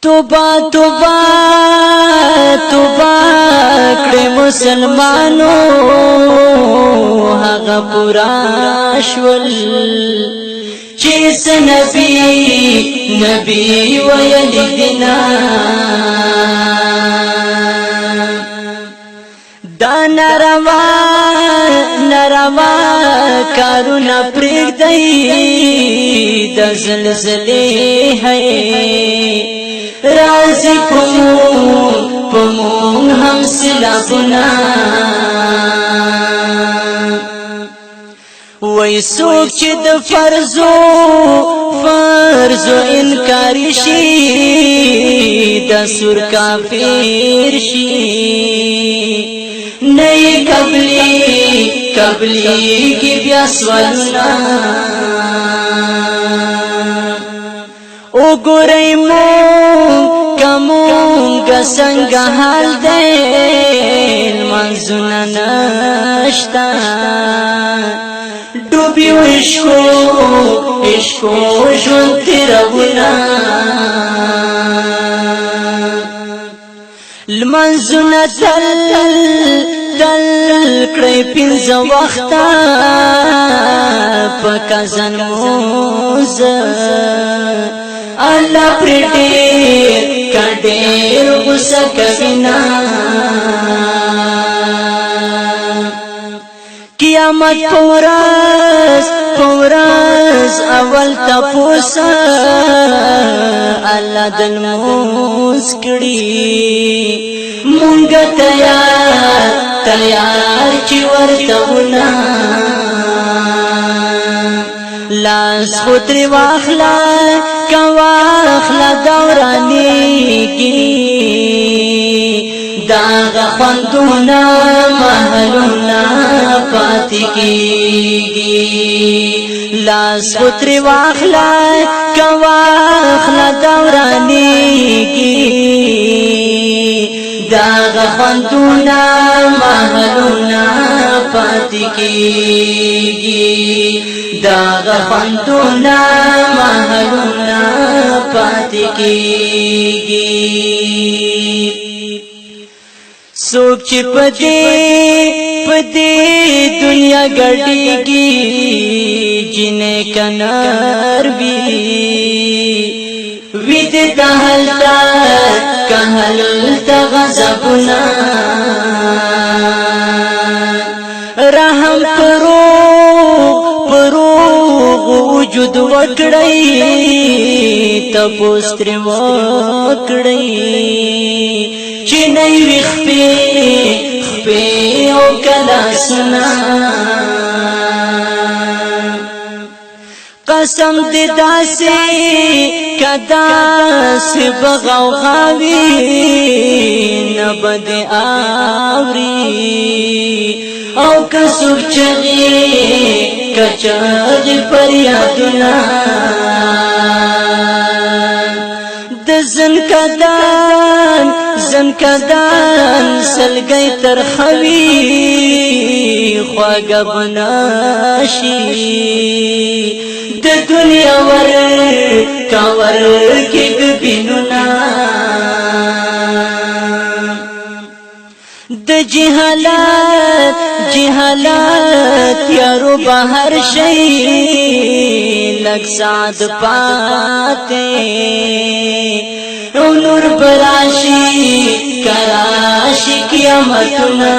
توبہ توبہ توبہ کړه مسلمانو هغه پورا شول چې نبی ویل دینا دا ناروا کارونه پرېږدئ د زلزلې ہے رازی پمون هم سلابنا وی سوک چی د فرضو انکاری شی د سور کافر شی نئی قبلی کی بیا سوالنا او گوری کمونگ سنگ حال دین منزونا نشتا ڈوبیو عشقو جون تیرابونا لمنزونا دل کڑی پینز وقتا پکا زنموز اللہ پر دیر غصہ کبینا قیامت پورس اول تپوسا اللہ دلموز کڑی مونگا تیار چی ورطونا لاس خودری واخلا کواخلا دورانی کی داغ خوندونا محلونا پاتی کی لاس خودری واخلا کواخلا دورانی کی داغ خوندونا محلونا پاتی کی داغ خوندونا محلونا پاتی کی سوک چی پدی دنیا گڑی گی جنہیں کنار بھی وید کہلتا غضبنا رحم پروغ وجود وکڑی تپوستر وکڑی چنئی خپے او کلا سنا قسم دیدا سے کدا سے بغوغاوی نبد آوری او کسوک چغی کچغی پریادنا د زنکدان سلگئی ترخوی خواگا بناشی د دنیا کور کی ببینونا د جہالات یارو بہر شئی لگ سعد پاتے نور براشی کراشی قیامتنا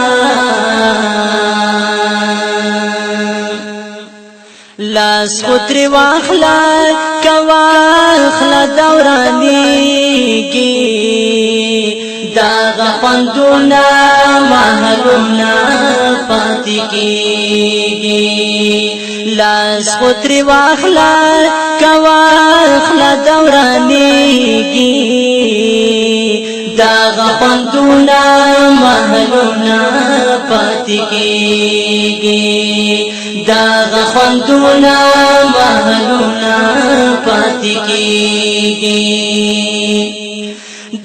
لاس خودری واخلا کواخلا دورانی گی داغ خوندونا محلونا پاتی کی لاس خودری واخلا کواخلا دورانی گی داغ خوندونا محلونا پاتی کی داغ خوندونا محلونا پاتی کی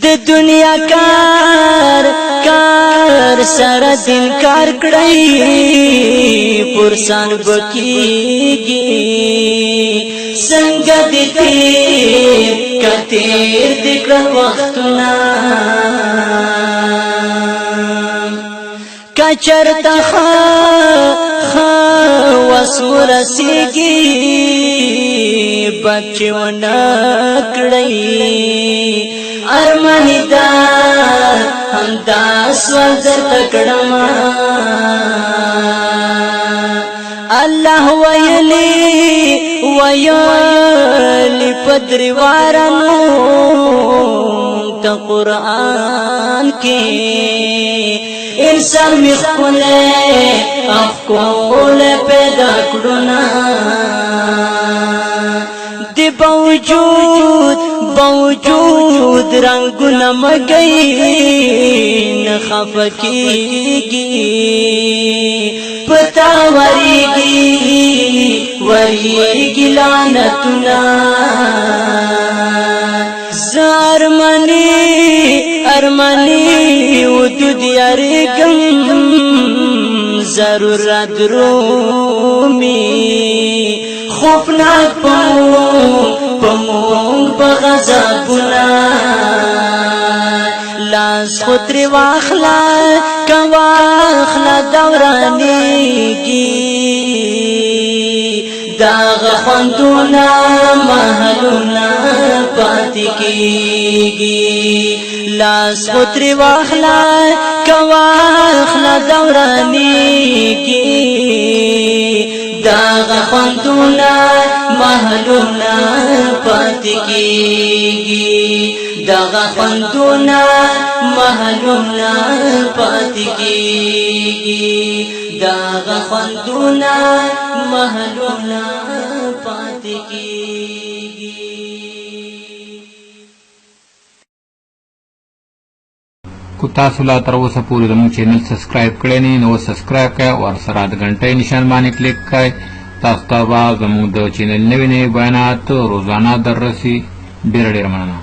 د دنیا کار سره دین کار کړی پرسان بکیږي څنګه دې کتیر دکړل وختونه کچرته وسورسیږي بچ ونکړی ارمان دا همدا سوال درته کړم الله ویلی پدریوارانو ته قرآن کې انسان مخوله افکوله پیدا کړونا دی باوجود رنگونه مګی نه خفکیږي پتا وریږي لعنتونه ارمانی ودود یاریگم ضرورت رومی خوفناک پمونگ بغضبنا لاس خطری واخلا کواخلا دورانیگی داغ خوندونا محلونا پاتی کیگی لاس خطری واخلا کواخلا دورانیگی داغ خوندونا محلونا پاتی کیگی داغ خوندونا محلونا پاتی کیگی داغ خوندونا محلونا پاتی کیگی کو تاسو لا تر اوسه پورې زموږ چینل سبسکرایب کړئ نه نو سبسکرایب کړئ او سره د غنټۍ نشان باندې کلیک کړئ تاسو ته به زموږ د چینل نوې بیانات روزانه دررسي ډېر مننه